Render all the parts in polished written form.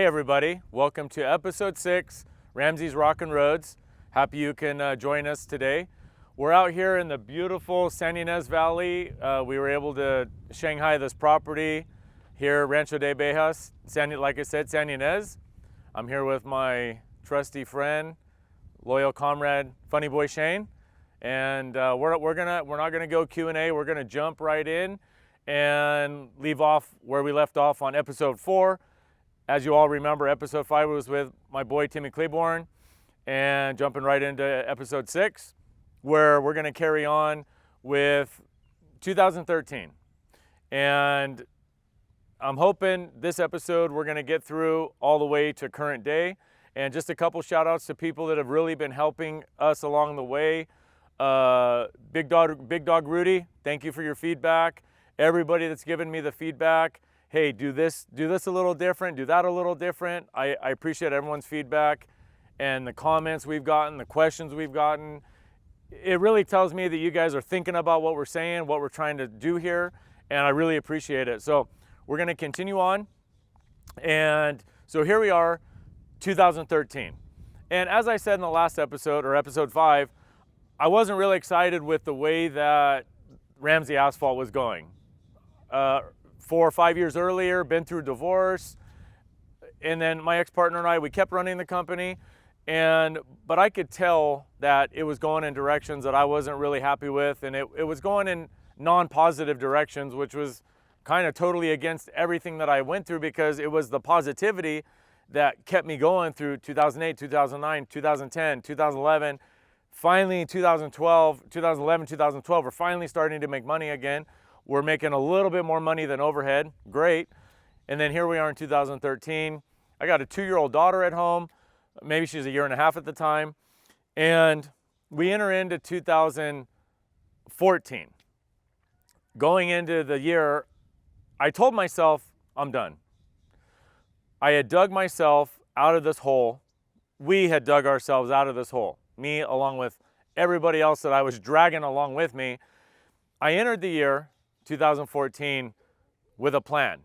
everybody, welcome to episode 6, Ramsey's Rockin' Roads. Happy you can join us today. We're out here in the beautiful Santa Ynez Valley. We were able to Shanghai this property here, Rancho De Abejas, like I said, Santa Ynez. I'm here with my trusty friend, loyal comrade, Funny Boy Shane. And we're not gonna go Q&A, we're gonna jump right in and leave off where we left off on episode 4. As you all remember, episode 5 was with my boy Timmy Claiborne, and jumping right into episode 6, where we're gonna carry on with 2013. And I'm hoping this episode we're gonna get through all the way to current day, and just a couple shout outs to people that have really been helping us along the way. Big Dog Rudy, thank you for your feedback. Everybody that's given me the feedback, hey, do this a little different, do that a little different. I appreciate everyone's feedback and the comments we've gotten, the questions we've gotten. It really tells me that you guys are thinking about what we're saying, what we're trying to do here, and I really appreciate it. So we're gonna continue on. And so here we are, 2013. And as I said in the last episode, or episode 5, I wasn't really excited with the way that Ramsey Asphalt was going. 4 or 5 years earlier, been through divorce, and then my ex-partner and I, we kept running the company, but I could tell that it was going in directions that I wasn't really happy with, and it was going in non-positive directions, which was kind of totally against everything that I went through, because it was the positivity that kept me going through 2008, 2009, 2010, 2011. Finally, in 2011, 2012, we're finally starting to make money again. We're making a little bit more money than overhead, great. And then here we are in 2013. I got a 2-year-old daughter at home, maybe she's a year and a half at the time. And we enter into 2014. Going into the year, I told myself, I'm done. I had dug myself out of this hole. We had dug ourselves out of this hole. Me, along with everybody else that I was dragging along with me. I entered the year 2014 with a plan.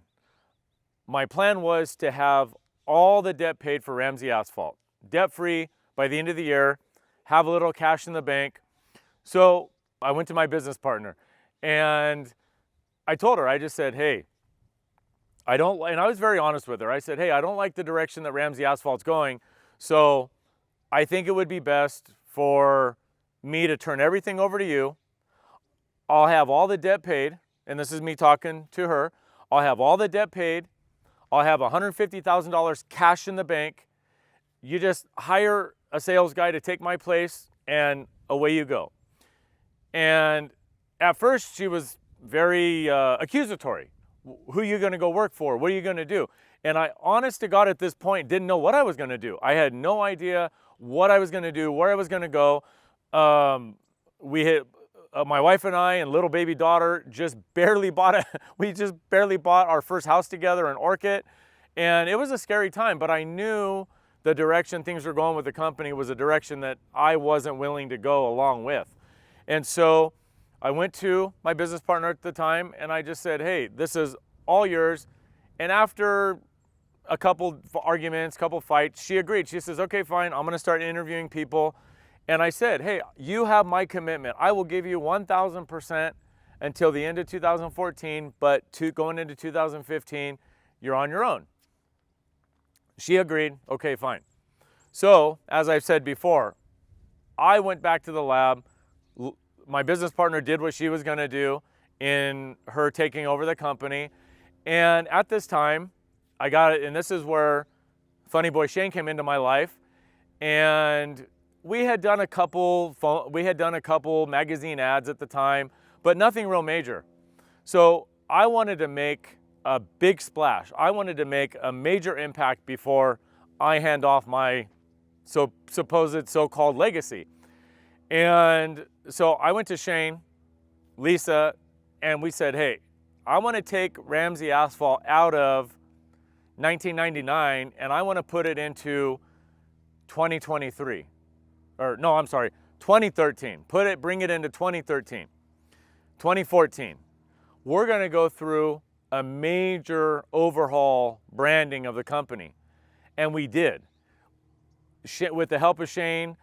My plan was to have all the debt paid for Ramsey Asphalt, debt-free by the end of the year, have a little cash in the bank. So I went to my business partner and I told her, I just said, hey, and I was very honest with her. I said, hey, I don't like the direction that Ramsey Asphalt's going, so I think it would be best for me to turn everything over to you. I'll have all the debt paid, and this is me talking to her. I'll have all the debt paid. I'll have $150,000 cash in the bank. You just hire a sales guy to take my place, and away you go. And at first, she was very accusatory. Who are you going to go work for? What are you going to do? And I, honest to God, at this point, didn't know what I was going to do. I had no idea what I was going to do, where I was going to go. My wife and I and little baby daughter just barely bought our first house together in Orchid. And it was a scary time, but I knew the direction things were going with the company was a direction that I wasn't willing to go along with. And so I went to my business partner at the time and I just said, hey, this is all yours. And after a couple arguments, couple fights, she agreed. She says, okay, fine, I'm gonna start interviewing people. And I said, hey, you have my commitment. I will give you 1,000% until the end of 2014, but going into 2015, you're on your own. She agreed, okay, fine. So, as I've said before, I went back to the lab. My business partner did what she was gonna do in her taking over the company. And at this time, I got it, and this is where Funny Boy Shane came into my life. And we had done a couple magazine ads at the time, but nothing real major. So I wanted to make a big splash. I wanted to make a major impact before I hand off my supposed so-called legacy. And so I went to Shane, Lisa, and we said, hey, I want to take Ramsey Asphalt out of 1999 and I want to put it into 2023. Or no, I'm sorry, 2013. Bring it into 2013. 2014. We're going to go through a major overhaul branding of the company. And we did. With the help of Shane,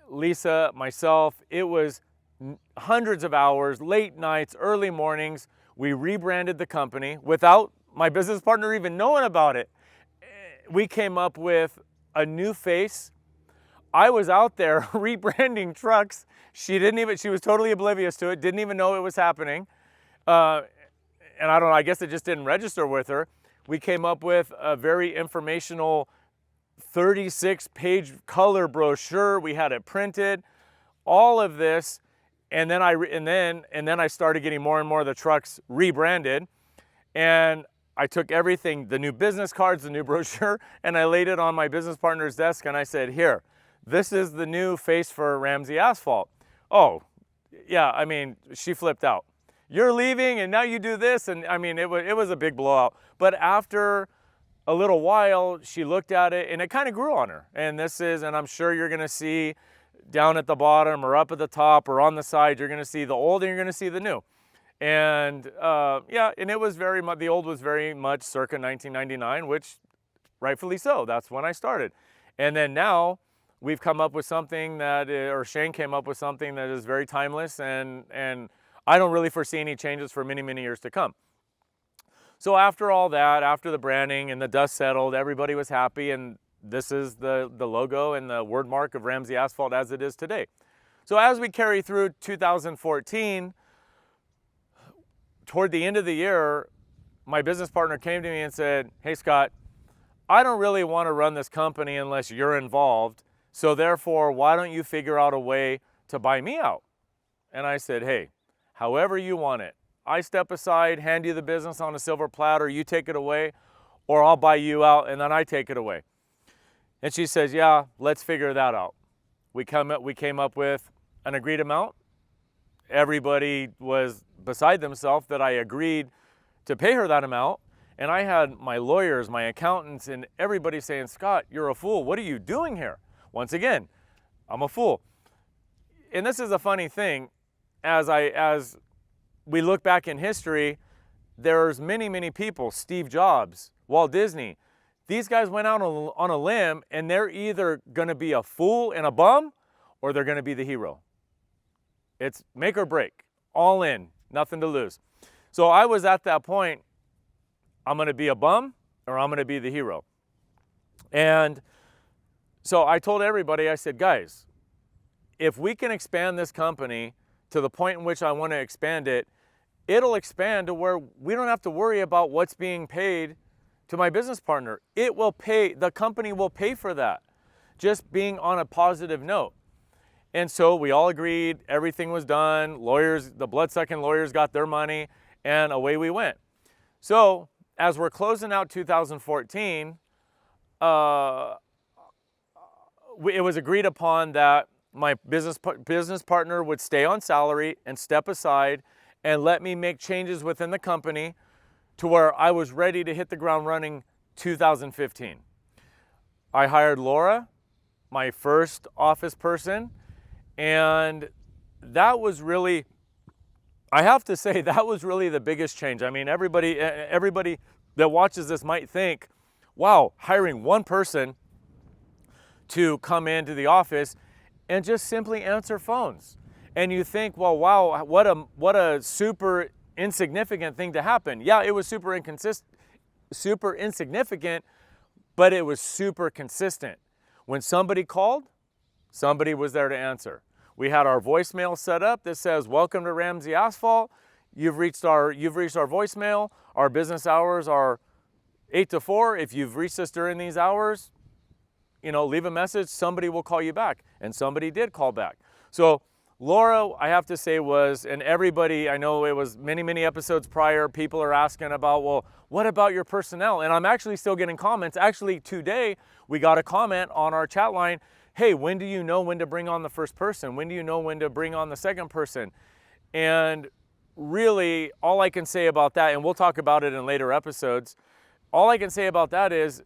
Lisa, myself, it was hundreds of hours, late nights, early mornings. We rebranded the company without my business partner even knowing about it. We came up with a new face. I was out there rebranding trucks. She was totally oblivious to it, didn't even know it was happening. And I don't know, I guess it just didn't register with her. We came up with a very informational 36-page color brochure. We had it printed, all of this, and then I started getting more and more of the trucks rebranded, and I took everything, the new business cards, the new brochure, and I laid it on my business partner's desk, and I said, "Here, this is the new face for Ramsey Asphalt." Oh, yeah, I mean, she flipped out. "You're leaving, and now you do this," and I mean, it was a big blowout. But after a little while, she looked at it and it kind of grew on her. And I'm sure you're gonna see down at the bottom or up at the top or on the side, you're gonna see the old and you're gonna see the new. And yeah, and it was the old was very much circa 1999, which rightfully so, that's when I started. And then now we've come up with something or Shane came up with something that is very timeless, and I don't really foresee any changes for many, many years to come. So after all that, after the branding and the dust settled, everybody was happy, and this is the logo and the word mark of Ramsey Asphalt as it is today. So as we carry through 2014, toward the end of the year, my business partner came to me and said, "Hey Scott, I don't really want to run this company unless you're involved, so therefore why don't you figure out a way to buy me out?" And I said, "Hey, however you want it. I step aside, hand you the business on a silver platter, you take it away, or I'll buy you out and then I take it away." And she says, "Yeah, let's figure that out." We came up with an agreed amount. Everybody was beside themselves that I agreed to pay her that amount. And I had my lawyers, my accountants, and everybody saying, "Scott, you're a fool. What are you doing here?" Once again, I'm a fool. And this is a funny thing. As we look back in history, there's many, many people, Steve Jobs, Walt Disney, these guys went out on a limb, and they're either gonna be a fool and a bum, or they're gonna be the hero. It's make or break, all in, nothing to lose. So I was at that point, I'm gonna be a bum, or I'm gonna be the hero. And so I told everybody, I said, "Guys, if we can expand this company to the point in which I want to expand it, it'll expand to where we don't have to worry about what's being paid to my business partner. The company will pay for that, just being on a positive note." And so we all agreed, everything was done, the bloodsucking lawyers got their money, and away we went. So as we're closing out 2014, it was agreed upon that my business partner would stay on salary and step aside and let me make changes within the company to where I was ready to hit the ground running 2015. I hired Laura, my first office person, and that was really, I have to say, that was really the biggest change. I mean, everybody that watches this might think, wow, hiring one person to come into the office and just simply answer phones. And you think, well, wow, what a super insignificant thing to happen. Yeah, it was super insignificant, but it was super consistent. When somebody called, somebody was there to answer. We had our voicemail set up that says, "Welcome to Ramsey Asphalt. You've reached our voicemail. Our business hours are 8 to 4. If you've reached us during these hours, leave a message, somebody will call you back." And somebody did call back. So Laura, I have to say, and everybody, I know it was many, many episodes prior, people are asking about, well, what about your personnel? And I'm actually still getting comments. Actually, today, we got a comment on our chat line, "Hey, when do you know when to bring on the first person? When do you know when to bring on the second person?" And really, all I can say about that, and we'll talk about it in later episodes, all I can say about that is,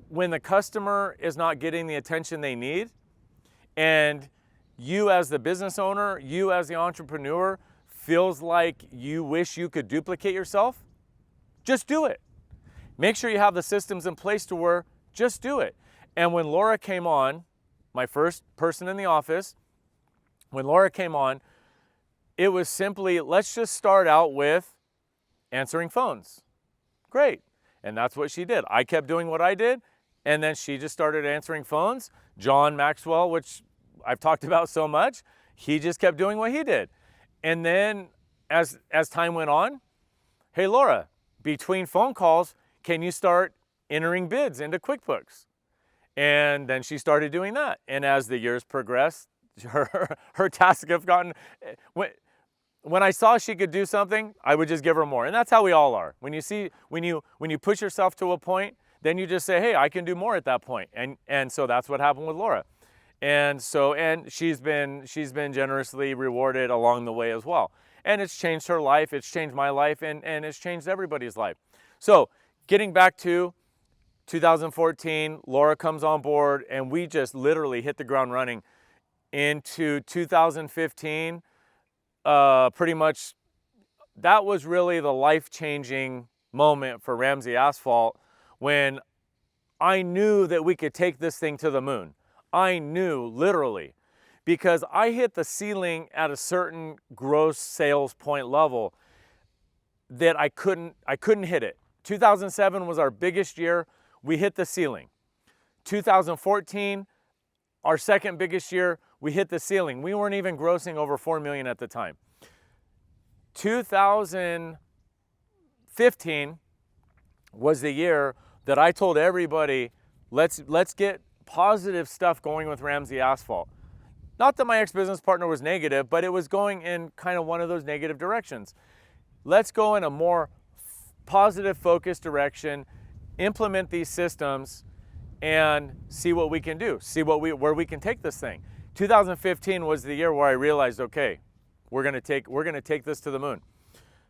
when the customer is not getting the attention they need, and you as the business owner, you as the entrepreneur, feels like you wish you could duplicate yourself, just do it. Make sure you have the systems in place to where Just do it. And when Laura came on, my first person in the office, when Laura came on, it was simply, let's just start out with answering phones. Great. And that's what she did. I kept doing what I did, and then she just started answering phones. John Maxwell, which I've talked about so much, he just kept doing what he did. And then as time went on, hey Laura, between phone calls, can you start entering bids into QuickBooks? And then she started doing that. And as the years progressed, her tasks have gotten, when I saw she could do something, I would just give her more. And that's how we all are. When you push yourself to a point, then you just say, hey, I can do more at that point. And so that's what happened with Laura. And she's been generously rewarded along the way as well. And it's changed her life, it's changed my life, and it's changed everybody's life. So getting back to 2014, Laura comes on board, and we just literally hit the ground running. Into 2015, pretty much that was really the life-changing moment for Ramsey Asphalt, when I knew that we could take this thing to the moon. I knew, literally, because I hit the ceiling at a certain gross sales point level that I couldn't hit it. 2007 was our biggest year. We hit the ceiling. 2014, our second biggest year, we hit the ceiling. We weren't even grossing over $4 million at the time. 2015 was the year that I told everybody, let's get positive stuff going with Ramsey Asphalt. Not that my ex-business partner was negative, but it was going in kind of one of those negative directions. Let's go in a more positive, focused direction, implement these systems, and see what we can do, see where we can take this thing. 2015 was the year where I realized, okay, we're gonna take this to the moon.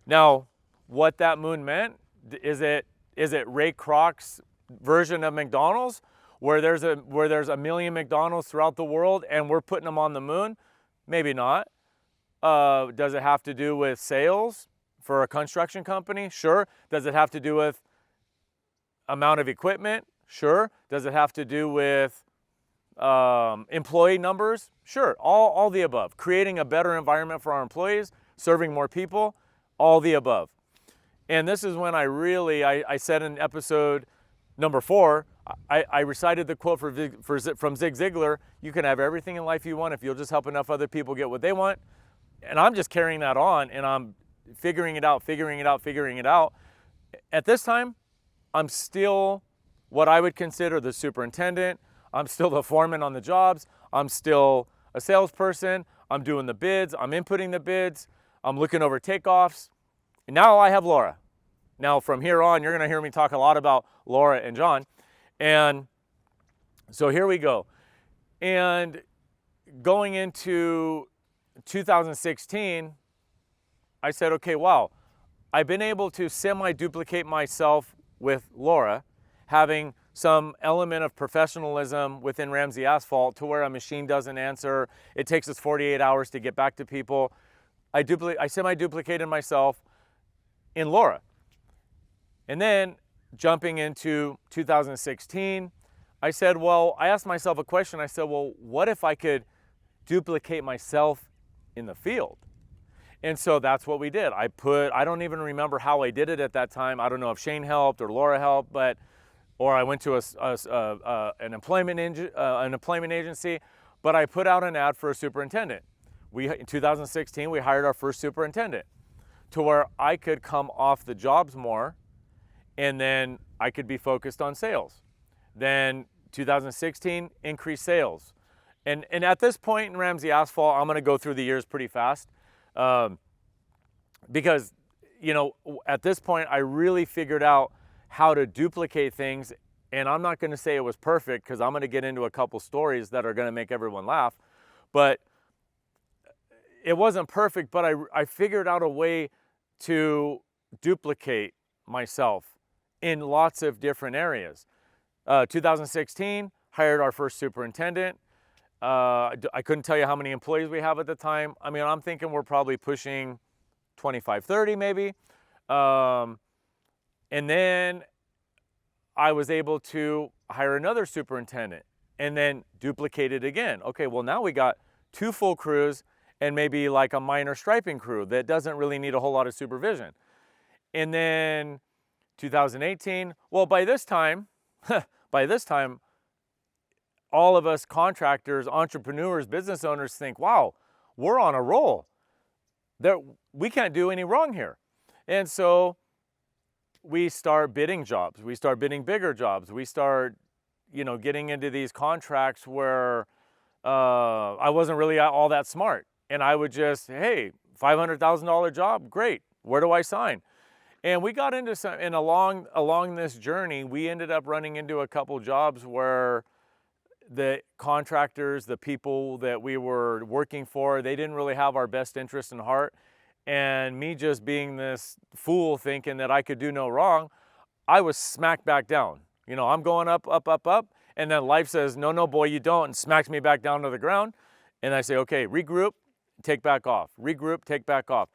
Now, what that moon meant, is it Ray Kroc's version of McDonald's, where there's a million McDonald's throughout the world and we're putting them on the moon? Maybe not. Does it have to do with sales for a construction company? Sure. Does it have to do with amount of equipment? Sure. Does it have to do with employee numbers? Sure. All the above. Creating a better environment for our employees, serving more people, all the above. And this is when I said in episode number 4, I recited the quote from Zig Ziglar: you can have everything in life you want if you'll just help enough other people get what they want. And I'm just carrying that on, and I'm figuring it out. At this time, I'm still what I would consider the superintendent. I'm still the foreman on the jobs. I'm still a salesperson. I'm doing the bids. I'm inputting the bids. I'm looking over takeoffs. And now I have Laura. Now from here on, you're going to hear me talk a lot about Laura and John. And so here we go. And going into 2016, I said, okay, wow, I've been able to semi-duplicate myself with Laura, having some element of professionalism within Ramsey Asphalt to where a machine doesn't answer. It takes us 48 hours to get back to people. I semi-duplicated myself in Laura. And then jumping into 2016, I asked myself a question. I said, well, what if I could duplicate myself in the field? And so that's what we did. I don't even remember how I did it at that time. I don't know if Shane helped or Laura helped, or I went to an employment agency, but I put out an ad for a superintendent. In 2016, we hired our first superintendent, to where I could come off the jobs more, and then I could be focused on sales. Then 2016, increased sales. And at this point in Ramsey Asphalt, I'm gonna go through the years pretty fast, because, at this point, I really figured out how to duplicate things. And I'm not gonna say it was perfect, because I'm gonna get into a couple stories that are gonna make everyone laugh. But it wasn't perfect, but I figured out a way to duplicate myself in lots of different areas. 2016, hired our first superintendent. I couldn't tell you how many employees we have at the time. I mean, I'm thinking we're probably pushing 25, 30 maybe. And then I hire another superintendent, and then duplicate it again. Okay, well now we got 2 full crews and maybe like a minor striping crew that doesn't really need a whole lot of supervision. And then 2018, well, by this time, all of us contractors, entrepreneurs, business owners think, wow, we're on a roll. We can't do any wrong here. And so we start bidding jobs. We start bidding bigger jobs. We start, getting into these contracts where I wasn't really all that smart. And I would just, hey, $500,000 job, great. Where do I sign? And we got into some, and along this journey, we ended up running into a couple jobs where the contractors, the people that we were working for, they didn't really have our best interest in heart. And me just being this fool thinking that I could do no wrong, I was smacked back down. I'm going up, up, up, up. And then life says, no, no, boy, you don't, and smacks me back down to the ground. And I say, okay, regroup, take back off. Regroup, take back off.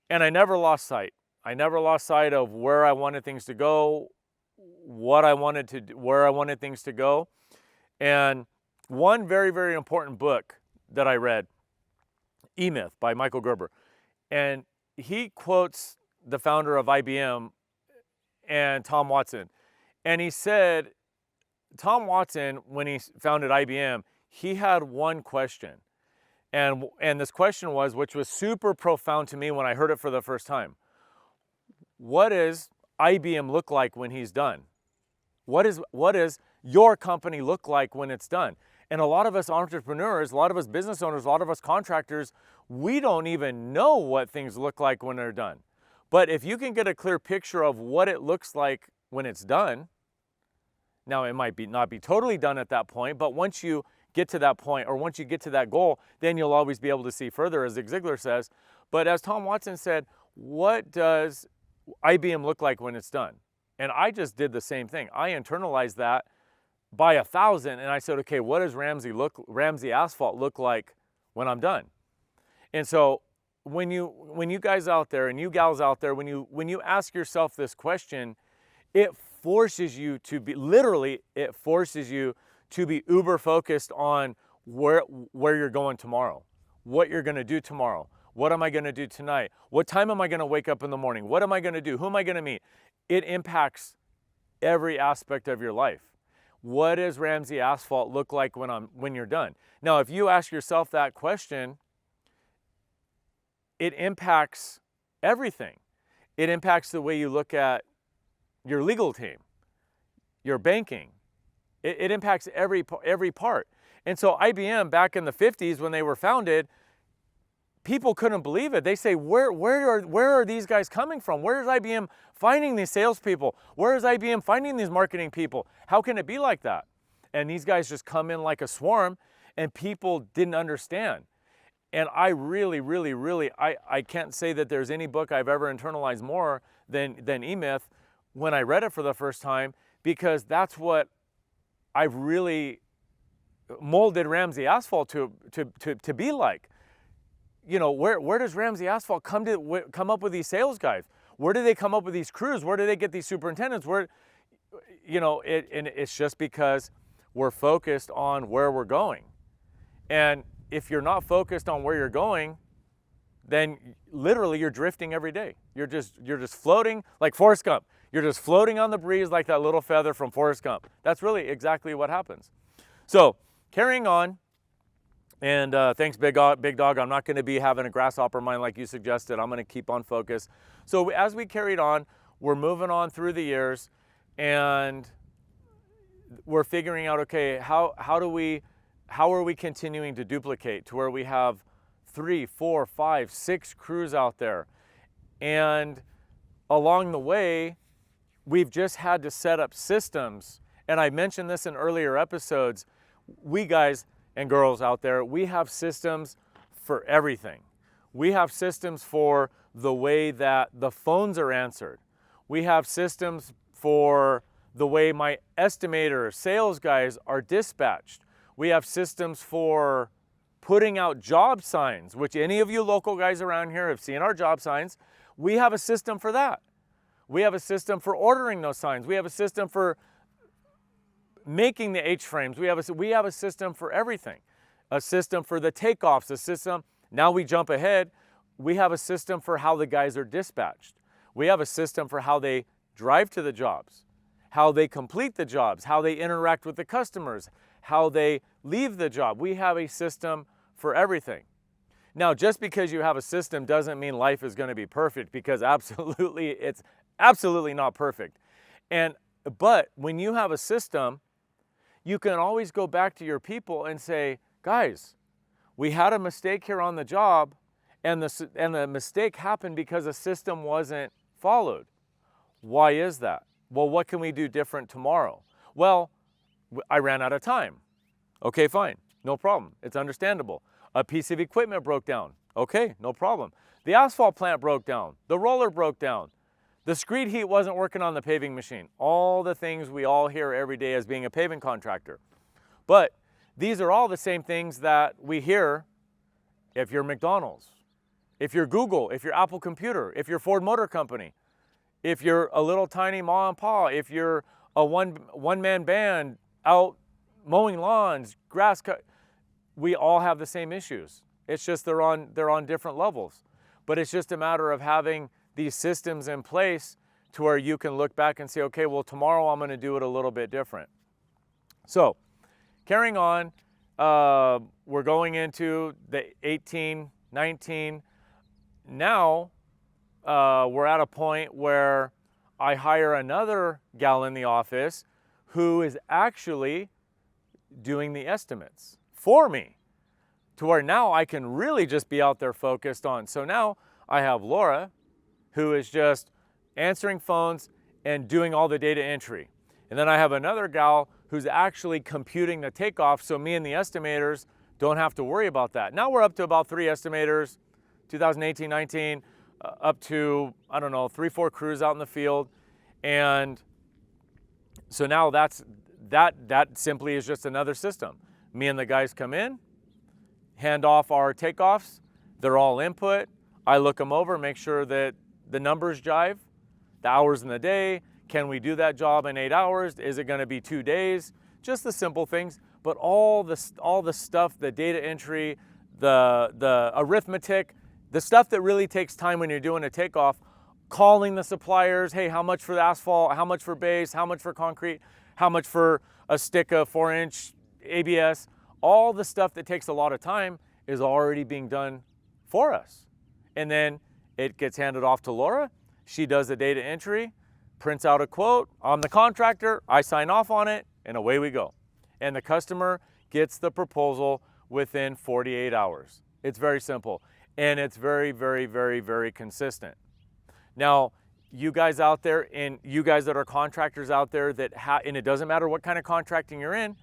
And I never lost sight. I never lost sight of where I wanted things to go, what I wanted to do, where I wanted things to go. And one very, very important book that I read, E-Myth by Michael Gerber. And he quotes the founder of IBM and Tom Watson. And he said, Tom Watson, when he founded IBM, he had one question. And this question was, which was super profound to me when I heard it for the first time. What does IBM look like when he's done? What does your company look like when it's done? And a lot of us entrepreneurs, a lot of us business owners, a lot of us contractors, we don't even know what things look like when they're done. But if you can get a clear picture of what it looks like when it's done, now it might not be totally done at that point, but once you get to that point, or once you get to that goal, then you'll always be able to see further, as Zig Ziglar says. But as Tom Watson said, what does IBM look like when it's done? And I just did the same thing. I internalized that by 1,000, and I said, okay, what does Ramsey Asphalt look like when I'm done? And so when you guys out there and you gals out there, when you ask yourself this question, it forces you to be, literally, it forces you to be uber focused on where you're going tomorrow, what you're going to do tomorrow. What am I going to do tonight? What time am I going to wake up in the morning? What am I going to do? Who am I going to meet? It impacts every aspect of your life. What does Ramsey Asphalt look like when you're done? Now, if you ask yourself that question, it impacts everything. It impacts the way you look at your legal team, your banking. It impacts every part. And so IBM, back in the 50s when they were founded, people couldn't believe it. They say, where are these guys coming from? Where is IBM finding these salespeople? Where is IBM finding these marketing people? How can it be like that? And these guys just come in like a swarm, and people didn't understand. And I really, really, really, I can't say that there's any book I've ever internalized more than E-Myth when I read it for the first time, because that's what I've really molded Ramsey Asphalt to be like. Where does Ramsey Asphalt come up with these sales guys? Where do they come up with these crews? Where do they get these superintendents? And it's just because we're focused on where we're going. And if you're not focused on where you're going, then literally you're drifting every day. You're just floating like Forrest Gump. You're just floating on the breeze like that little feather from Forrest Gump. That's really exactly what happens. So carrying on. And thanks, Big Dog. I'm not going to be having a grasshopper mind like you suggested. I'm going to keep on focus. So as we carried on, we're moving on through the years, and we're figuring out, okay, how are we continuing to duplicate to where we have 3, 4, 5, 6 crews out there? And along the way, we've just had to set up systems. And I mentioned this in earlier episodes. We guys and girls out there, we have systems for everything. We have systems for the way that the phones are answered. We have systems for the way my estimator, sales guys are dispatched. We have systems for putting out job signs, which any of you local guys around here have seen our job signs. We have a system for that. We have a system for ordering those signs. We have a system for making the H-frames. We have a system for everything. A system for the takeoffs, a system. Now we jump ahead. We have a system for how the guys are dispatched. We have a system for how they drive to the jobs, how they complete the jobs, how they interact with the customers, how they leave the job. We have a system for everything. Now, just because you have a system doesn't mean life is going to be perfect, because it's absolutely not perfect. But when you have a system, you can always go back to your people and say, guys, we had a mistake here on the job, and the mistake happened because a system wasn't followed. Why is that? Well, what can we do different tomorrow? Well, I ran out of time. Okay, fine, no problem. It's understandable. A piece of equipment broke down. Okay, no problem. The asphalt plant broke down. The roller broke down. The screed heat wasn't working on the paving machine. All the things we all hear every day as being a paving contractor. But these are all the same things that we hear if you're McDonald's, if you're Google, if you're Apple Computer, if you're Ford Motor Company, if you're a little tiny ma and pa, if you're a one-man band out mowing lawns, grass cut. We all have the same issues. It's just they're on different levels. But it's just a matter of having these systems in place to where you can look back and say, okay, well, tomorrow I'm going to do it a little bit different. So carrying on, we're going into the 18, 19. Now we're at a point where I hire another gal in the office who is actually doing the estimates for me, to where now I can really just be out there focused on. So now I have Laura, who is just answering phones and doing all the data entry. And then I have another gal who's actually computing the takeoff, so me and the estimators don't have to worry about that. Now we're up to about 3 estimators, 2018, 19, up to, I don't know, 3, 4 crews out in the field. And so now that simply is just another system. Me and the guys come in, hand off our takeoffs. They're all input. I look them over, make sure that the numbers jive, the hours in the day. Can we do that job in 8 hours? Is it going to be 2 days? Just the simple things. But all the stuff, the data entry, the arithmetic, the stuff that really takes time when you're doing a takeoff, calling the suppliers, hey, how much for the asphalt, how much for base, how much for concrete, how much for a stick of 4-inch ABS, all the stuff that takes a lot of time is already being done for us. And then it gets handed off to Laura. She does the data entry, prints out a quote. I'm the contractor, I sign off on it, and away we go. And the customer gets the proposal within 48 hours. It's very simple. And it's very, very, very, very consistent. Now, you guys out there, and you guys that are contractors out there and it doesn't matter what kind of contracting you're in,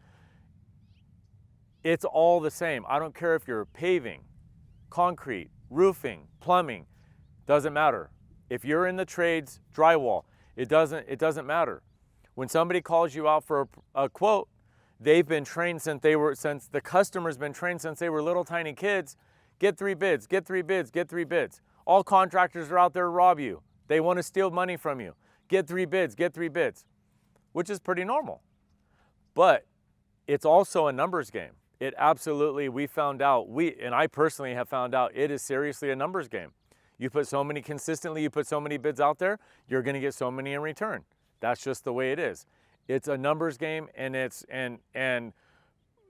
it's all the same. I don't care if you're paving, concrete, roofing, plumbing, doesn't matter. If you're in the trades, drywall, it doesn't matter. When somebody calls you out for a quote, they've been trained since the customer's been trained since they were little tiny kids. Get 3 bids, get 3 bids, get 3 bids. All contractors are out there to rob you. They want to steal money from you. Get 3 bids, get 3 bids, which is pretty normal. But it's also a numbers game. It absolutely, we found out, and I personally have found out, it is seriously a numbers game. You put so many consistently, you put so many bids out there, you're going to get so many in return. That's just the way it is. It's a numbers game, and and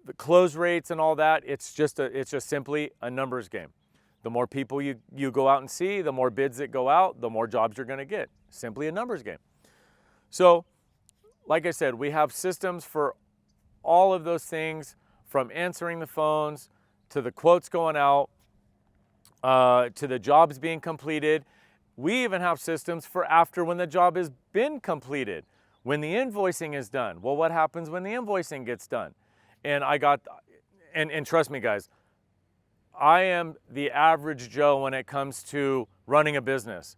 the close rates and all that, it's just simply a numbers game. The more people you go out and see, the more bids that go out, the more jobs you're going to get. Simply a numbers game. So, like I said, we have systems for all of those things, from answering the phones to the quotes going out, to the jobs being completed. We even have systems for after when the job has been completed, when the invoicing is done. Well, what happens when the invoicing gets done? And and trust me, guys, I am the average Joe when it comes to running a business.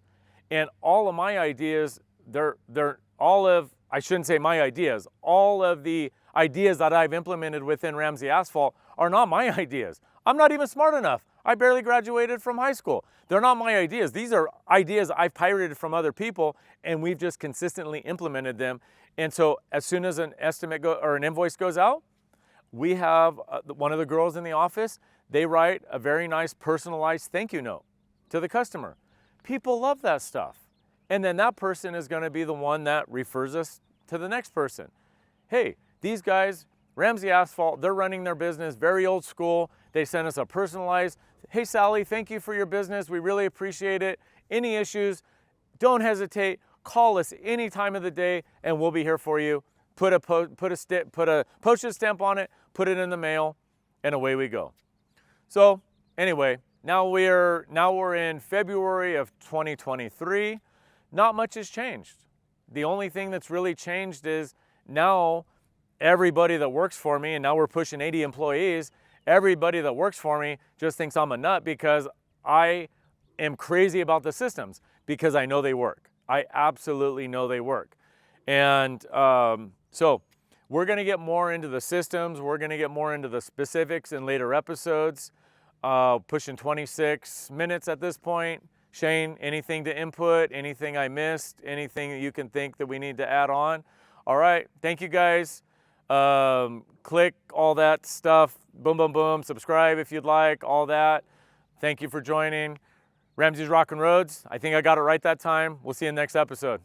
And all of my ideas, I shouldn't say my ideas, all of the ideas that I've implemented within Ramsey Asphalt are not my ideas. I'm not even smart enough. I barely graduated from high school. They're not my ideas. These are ideas I've pirated from other people, and we've just consistently implemented them. And so as soon as an estimate or an invoice goes out, we have one of the girls in the office, they write a very nice personalized thank you note to the customer. People love that stuff. And then that person is going to be the one that refers us to the next person. Hey, these guys, Ramsey Asphalt, they're running their business very old school. They sent us a personalized, hey Sally, thank you for your business. We really appreciate it. Any issues, don't hesitate. Call us any time of the day and we'll be here for you. Put a postage stamp on it, put it in the mail, and away we go. So anyway, now we're in February of 2023. Not much has changed. The only thing that's really changed is now everybody that works for me, and now we're pushing 80 employees, everybody that works for me just thinks I'm a nut because I am crazy about the systems because I know they work. I absolutely know they work. And so we're going to get more into the systems. We're going to get more into the specifics in later episodes. Pushing 26 minutes at this point. Shane, anything to input? Anything I missed? Anything that you can think that we need to add on? All right. Thank you guys. Click all that stuff. Boom, boom, boom. Subscribe if you'd like. All that. Thank you for joining. Ramsey's Rockin' Roads. I think I got it right that time. We'll see you in the next episode.